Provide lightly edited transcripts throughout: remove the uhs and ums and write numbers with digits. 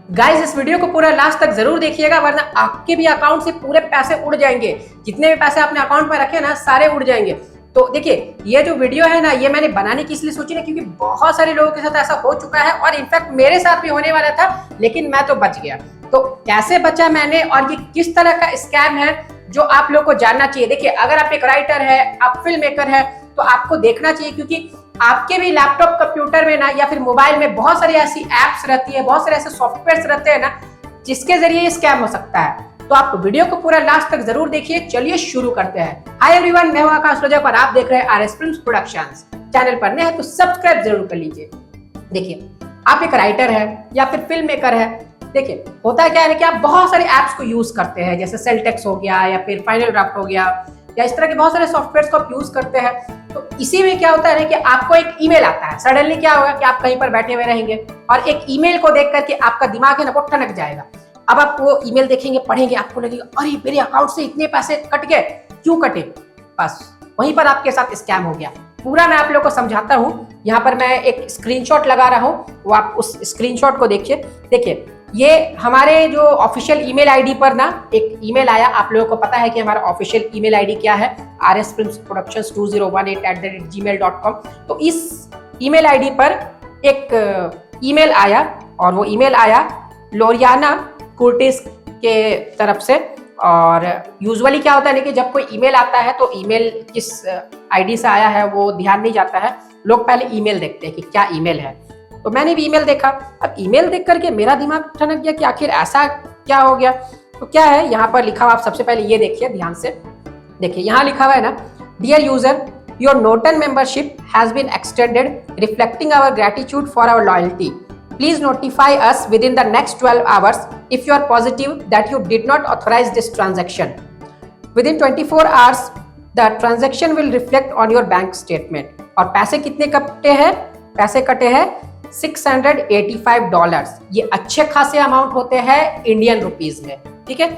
Guys इस video को पूरा लास्ट तक जरूर देखिएगा, वरना आपके भी अकाउंट से पूरे पैसे उड़ जाएंगे। जितने भी पैसे आपने अकाउंट में रखे ना, सारे उड़ जाएंगे। तो देखिए, ये जो वीडियो है ना, ये मैंने बनाने की इसलिए सोची ना, क्योंकि बहुत सारे लोगों के साथ ऐसा हो चुका है और इनफैक्ट मेरे साथ भी होने वाला था, लेकिन मैं तो बच गया। तो कैसे बचा मैंने और ये किस तरह का स्कैम है जो आप लोग को जानना चाहिए। देखिए, अगर आप एक राइटर है, आप फिल्म मेकर है, तो आपको देखना चाहिए, क्योंकि आपके भी लैपटॉप कंप्यूटर में ना या फिर मोबाइल में बहुत सारी ऐसी एप्स रहती है, बहुत सारे ऐसे सॉफ्टवेयर रहते हैं ना, जिसके जरिए ये स्कैम हो सकता है। तो आप वीडियो को पूरा लास्ट तक जरूर देखिए। चलिए शुरू करते हैं। हाय एवरीवन, मैं हूं आकाश रजक और आप देख रहे हैं आरएस फिल्म्स प्रोडक्शंस। चैनल पर नए हैं तो सब्सक्राइब जरूर कर लीजिए। देखिए, आप एक राइटर है या फिर फिल्म मेकर है। देखिए, होता क्या है कि आप बहुत सारे एप्स को यूज करते हैं, जैसे सेलटेक्स हो गया या फिर फाइनल ड्राफ्ट हो गया, या इस तरह के बहुत सारे सॉफ्टवेयर को आप यूज करते हैं। तो इसी में क्या होता है कि आपको एक ईमेल आता है। सडनली क्या होगा कि आप कहीं पर बैठे हुए रहेंगे और एक ईमेल को देख करके आपका दिमाग है ना, वो ठनक जाएगा। अब आप वो ईमेल देखेंगे, पढ़ेंगे, आपको लगेगा अरे मेरे अकाउंट से इतने पैसे कट गए, क्यों कटे। बस वहीं पर आपके साथ स्कैम हो गया। पूरा मैं आप लोग को समझाता हूँ। यहाँ पर मैं एक स्क्रीनशॉट लगा रहा हूँ, वो आप उस स्क्रीनशॉट को देखिए। देखिए, ये हमारे जो ऑफिशियल ईमेल आईडी पर ना एक ईमेल आया। आप लोगों को पता है कि हमारा ऑफिशियल ईमेल आईडी क्या है, rsfilmsproductions2018@gmail.com। तो इस ईमेल आईडी पर एक ईमेल आया, और वो ईमेल आया लोरियाना कुर्टिस के तरफ से। और यूजुअली क्या होता है कि जब कोई ईमेल आता है तो ईमेल किस आईडी से आया है वो ध्यान नहीं जाता है। लोग पहले ईमेल देखते हैं कि क्या ईमेल है। तो मैंने भी ईमेल देखा। अब ईमेल देख करके मेरा दिमाग ठनक गया कि आखिर ऐसा क्या हो गया। तो क्या है यहाँ पर लिखा हुआ, आप सबसे पहले ये देखिए ध्यान से। देखिए, यहाँ लिखा हुआ है ना, dear user, your Norton membership has been extended reflecting our gratitude for our loyalty. Please notify us within the next 12 hours if you are positive that you did not authorize this transaction. Within 24 hours, the transaction will reflect on your bank statement. और पैसे कितने कटे हैं? पैसे कटे हैं $685। ये अच्छे खासे अमाउंट होते हैं इंडियन रुपीज में, ठीक है।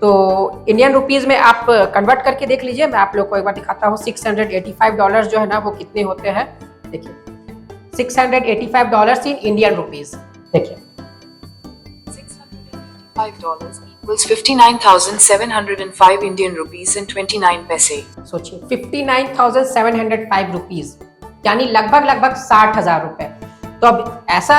तो इंडियन रुपीज में आप कन्वर्ट करके देख लीजिए। मैं आप लोग को एक बार दिखाता हूँ। $685 जो है ना, वो कितने होते हैं। देखिए, $685 इन इंडियन रुपीज। देखिए, $685 equals 59,705 Indian rupees and 29 पैसे। सोचिए, 59,705 रुपीज, यानी लगभग 60,000 रुपए। तो अब ऐसा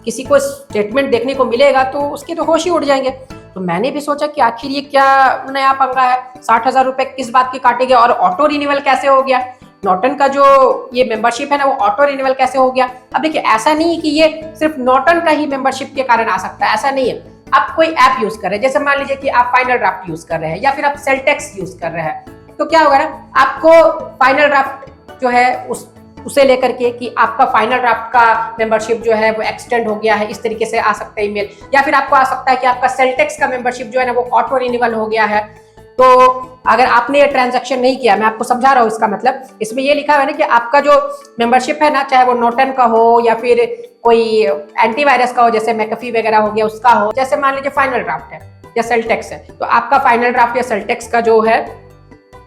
किसी को स्टेटमेंट देखने को मिलेगा तो उसके तो होश ही उड़ जाएंगे। तो मैंने भी सोचा कि आखिर ये क्या नया पंगा है, 60,000 रुपए किस बात के काटे गए और ऑटो रिन्यूअल कैसे हो गया। नॉटन का जो ये मेंबरशिप है ना, वो ऑटो रिन्यूअल कैसे हो गया। अब देखिए, ऐसा नहीं है कि ये सिर्फ नॉटन का ही मेंबरशिप के कारण आ सकता है, ऐसा नहीं है। आप कोई ऐप यूज कर रहे हैं, जैसे मान लीजिए कि आप फाइनल ड्राफ्ट यूज कर रहे हैं या फिर आप सेलटेक्स यूज कर रहे हैं, तो क्या होगा ना, आपको फाइनल ड्राफ्ट जो है उसे लेकर के कि आपका फाइनल ड्राफ्ट का मेंबरशिप जो है वो एक्सटेंड हो गया है, इस तरीके से आ सकता है ईमेल। या फिर आपको आ सकता है कि आपका सेलटेक्स का मेंबरशिप जो है ना, वो ऑटो रिन्यूअल हो गया है। तो अगर आपने ये ट्रांजैक्शन नहीं किया, मैं आपको समझा रहा हूँ इसका मतलब, इसमें ये लिखा हुआ है ना कि आपका जो मेंबरशिप है ना, चाहे वो नॉटन का हो या फिर कोई एंटीवायरस का हो, जैसे मैकफी वगैरह हो गया उसका हो, जैसे मान लीजिए फाइनल ड्राफ्ट है या सेलटेक्स है, तो आपका फाइनल ड्राफ्ट या सेलटेक्स का जो है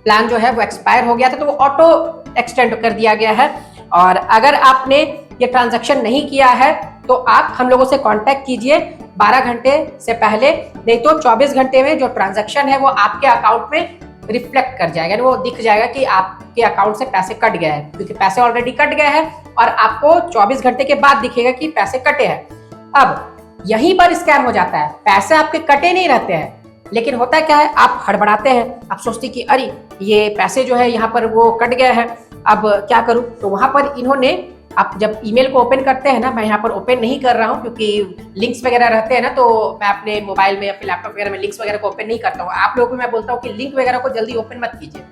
प्लान जो है वो एक्सपायर हो गया था, तो वो ऑटो एक्सटेंड कर दिया गया है। और अगर आपने ये ट्रांजैक्शन नहीं किया है तो आप हम लोगों से कांटेक्ट कीजिए 12 घंटे से पहले, नहीं तो 24 घंटे में जो ट्रांजैक्शन है वो आपके अकाउंट में रिफ्लेक्ट कर जाएगा, वो दिख जाएगा कि आपके अकाउंट से पैसे कट गए हैं, क्योंकि पैसे ऑलरेडी कट गए हैं और आपको 24 घंटे के बाद दिखेगा कि पैसे कटे हैं। अब यहीं पर स्कैम हो जाता है। पैसे आपके कटे नहीं रहते हैं, लेकिन होता क्या है, आप हड़बड़ाते हैं, आप सोचते कि अरे ये पैसे जो है यहाँ पर वो कट गए हैं, अब क्या करूं। तो वहां पर इन्होंने, आप जब ईमेल को ओपन करते हैं ना, मैं यहाँ पर ओपन नहीं कर रहा हूँ क्योंकि लिंक्स वगैरह रहते हैं ना, तो मैं अपने मोबाइल में या फिर लैपटॉप वगैरह में लिंक्स वगैरह को ओपन नहीं करता हूँ। आप लोगों को मैं बोलता हूँ कि लिंक वगैरह को जल्दी ओपन मत कीजिए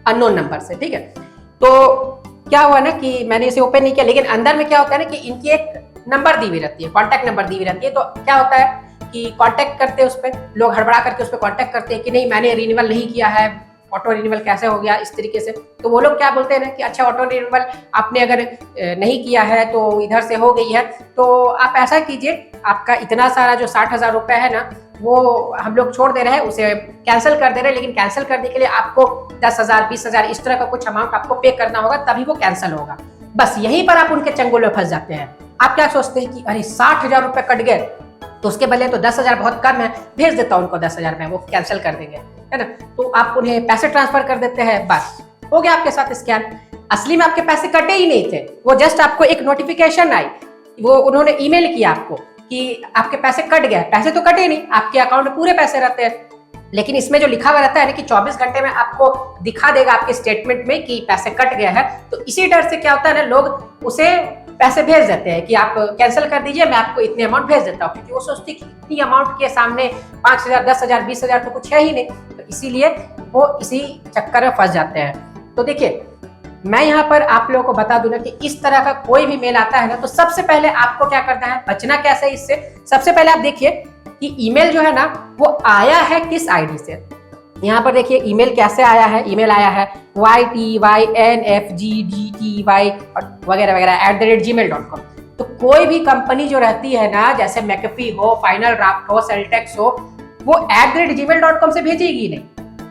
अननोन नंबर से, ठीक है। तो क्या हुआ ना कि मैंने इसे ओपन नहीं किया, लेकिन अंदर में क्या होता है ना कि इनकी एक नंबर दी हुई रहती है, कॉन्टैक्ट नंबर दी हुई रहती है। तो क्या होता है कि कांटेक्ट करते हैं उस पर, लोग हड़बड़ा करके उस पर कांटेक्ट करते हैं कि नहीं मैंने रिन्यूअल नहीं किया है, ऑटो रिन्यूअल कैसे हो गया, इस तरीके से। तो वो लोग क्या बोलते हैं ना कि अच्छा, ऑटो रिन्यूअल आपने अगर नहीं किया है तो इधर से हो गई है, तो आप ऐसा कीजिए, आपका इतना सारा जो 60,000 रुपए है ना, वो हम लोग छोड़ दे रहे हैं, उसे कैंसिल कर दे रहे हैं, लेकिन कैंसिल करने के लिए आपको 10,000 20,000 इस तरह का कुछ अमाउंट आपको पे करना होगा, तभी वो कैंसिल होगा। बस यहीं पर आप उनके चंगुल में फंस जाते हैं। आप क्या सोचते हैं कि अरे 60,000 रुपए कट गए, तो उसके बदले तो 10,000 बहुत कम है, भेज देता हूँ उनको 10,000 में, वो कैंसिल कर देंगे, है ना। तो आप उन्हें पैसे ट्रांसफर कर देते हैं, बस हो गया आपके साथ स्कैम। असली में आपके पैसे कटे ही नहीं थे, वो जस्ट आपको एक नोटिफिकेशन आई, वो उन्होंने ईमेल किया आपको कि आपके पैसे कट गए। पैसे तो कटे नहीं, आपके अकाउंट में पूरे पैसे रहते हैं, लेकिन इसमें जो लिखा हुआ रहता है ना कि 24 घंटे में आपको दिखा देगा आपके स्टेटमेंट में कि पैसे कट गया है। तो इसी डर से क्या होता है ना, लोग उसे पैसे भेज देते हैं कि आप कैंसिल कर दीजिए, मैं आपको इतने अमाउंट भेज देता हूँ, क्योंकि वो सोचती है कि इतनी अमाउंट के सामने 5,000, 10,000, 20,000 तो कुछ है ही नहीं, तो इसीलिए वो इसी चक्कर में फंस जाते हैं। तो देखिए, मैं यहाँ पर आप लोगों को बता दूं ना कि इस तरह का कोई भी मेल आता है ना, तो सबसे पहले आपको क्या करना है, बचना कैसे इससे। सबसे पहले आप देखिए कि ईमेल जो है ना वो आया है किस आईडी से। यहाँ पर देखिए ईमेल कैसे आया है, ईमेल आया है YTYNFGDTY वगैरह वगैरह @gmail.com। तो कोई भी कंपनी जो रहती है ना, जैसे मैकेफी हो, फाइनल ड्राफ्ट हो, सेल्टेक्स हो, वो @gmail.com से भेजेगी नहीं,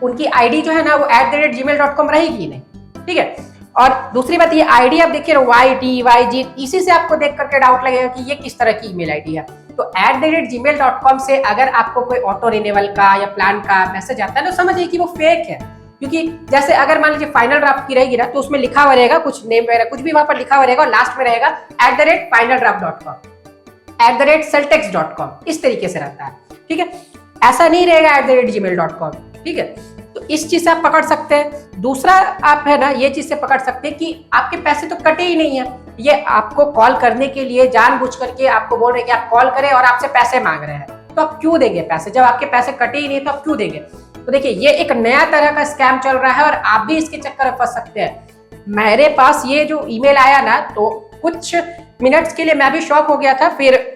उनकी आईडी जो है ना वो @gmail.com रहेगी नहीं, ठीक है। और दूसरी बात, ये आईडी आप देखिए YTYG, इसी से आपको देख करके डाउट लगेगा कि ये किस तरह की ईमेल आईडी है। तो @gmail.com से अगर आपको कोई ऑटो रिन्यूअल का या प्लान का मैसेज आता है तो समझिए कि वो फेक है, क्योंकि जैसे अगर मान लीजिए फाइनल ड्राफ्ट की रहेगी ना, तो उसमें लिखा हुआ रहेगा कुछ नेम वगैरह, कुछ भी वहां पर लिखा हुआ रहेगा, और लास्ट में रहेगा @finaldraft.com, @celtex.com, इस तरीके से रहता है, ठीक है। ऐसा नहीं रहेगा @gmail.com, ठीक है। तो इस चीज से आप पकड़ सकते हैं। दूसरा आप है ना ये चीज से पकड़ सकते हैं कि आपके पैसे तो कटे ही नहीं है, ये आपको कॉल करने के लिए जानबूझ करके आपको बोल रहे हैं कि आप कॉल करें और आपसे पैसे मांग रहे हैं, तो आप क्यों देंगे पैसे, जब आपके पैसे कटे ही नहीं तो आप क्यों देंगे। तो देखिए, ये एक नया तरह का स्कैम चल रहा है और आप भी इसके चक्कर में फंस सकते हैं। मेरे पास ये जो ईमेल आया ना, तो कुछ मिनट्स के लिए मैं भी शॉक हो गया था, फिर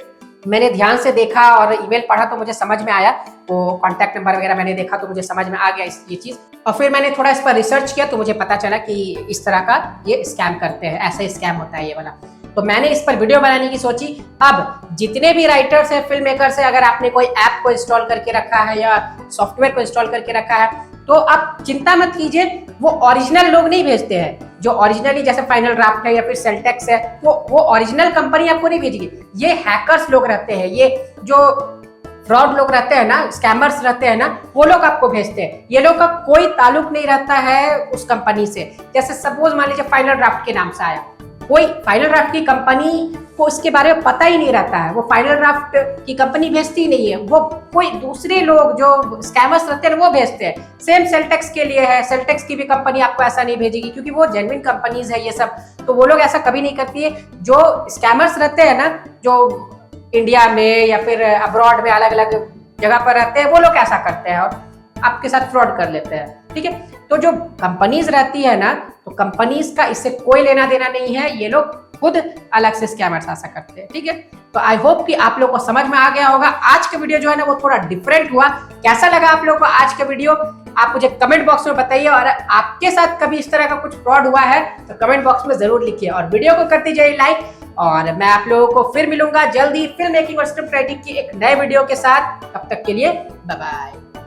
मैंने ध्यान से देखा और ईमेल पढ़ा तो मुझे समझ में आया, वो कॉन्टैक्ट नंबर वगैरह मैंने देखा तो मुझे समझ में आ गया ये चीज, और फिर मैंने थोड़ा इस पर रिसर्च किया तो मुझे पता चला कि इस तरह का ये स्कैम करते हैं, ऐसा स्कैम होता है ये वाला। तो मैंने इस पर वीडियो बनाने की सोची। अब जितने भी राइटर्स हैं, फिल्म मेकर्स हैं, अगर आपने कोई ऐप को इंस्टॉल करके रखा है या सॉफ्टवेयर को इंस्टॉल करके रखा है, तो आप चिंता मत कीजिए, वो ओरिजिनल लोग नहीं भेजते हैं। जो ओरिजिनली जैसे फाइनल ड्राफ्ट है या फिर सेल्टेक्स है, वो ओरिजिनल कंपनी आपको नहीं भेजेगी। ये हैकर्स लोग रहते हैं, ये जो फ्रॉड लोग रहते हैं ना, स्कैमर्स रहते हैं ना, वो लोग आपको भेजते हैं। ये लोग का कोई ताल्लुक नहीं रहता है उस कंपनी से। जैसे सपोज मान लीजिए फाइनल ड्राफ्ट के नाम से आया, कोई फाइनल ड्राफ्ट की कंपनी को इसके बारे में पता ही नहीं रहता है, वो फाइनल ड्राफ्ट की कंपनी भेजती नहीं है, वो कोई दूसरे लोग जो स्कैमर्स रहते हैं वो भेजते हैं। सेम सेल्टेक्स के लिए है, सेल्टेक्स की भी कंपनी आपको ऐसा नहीं भेजेगी, क्योंकि वो जेन्युइन कंपनीज है ये सब, तो वो लोग ऐसा कभी नहीं करती है। जो स्कैमर्स रहते हैं ना, जो इंडिया में या फिर अब्रॉड में अलग अलग जगह पर रहते हैं, वो लोग ऐसा करते हैं और आपके साथ फ्रॉड कर लेते हैं, ठीक है। तो जो कंपनीज रहती है ना, तो कंपनीज का इससे कोई लेना देना नहीं है, ये लोग खुद अलग से स्कैमर्स ऐसा करते हैं, ठीक है। तो आई होप कि आप लोग को समझ में आ गया होगा। आज का वीडियो जो है ना वो थोड़ा डिफरेंट हुआ। कैसा लगा आप लोगों को आज का वीडियो, आप मुझे कमेंट बॉक्स में बताइए, और आपके साथ कभी इस तरह का कुछ फ्रॉड हुआ है तो कमेंट बॉक्स में जरूर लिखिए, और वीडियो को कर दीजिए लाइक। और मैं आप लोगों को फिर मिलूंगा जल्दी फिल्म मेकिंग और स्क्रिप्ट राइटिंग की एक नए वीडियो के साथ। तब तक के लिए बाय बाय।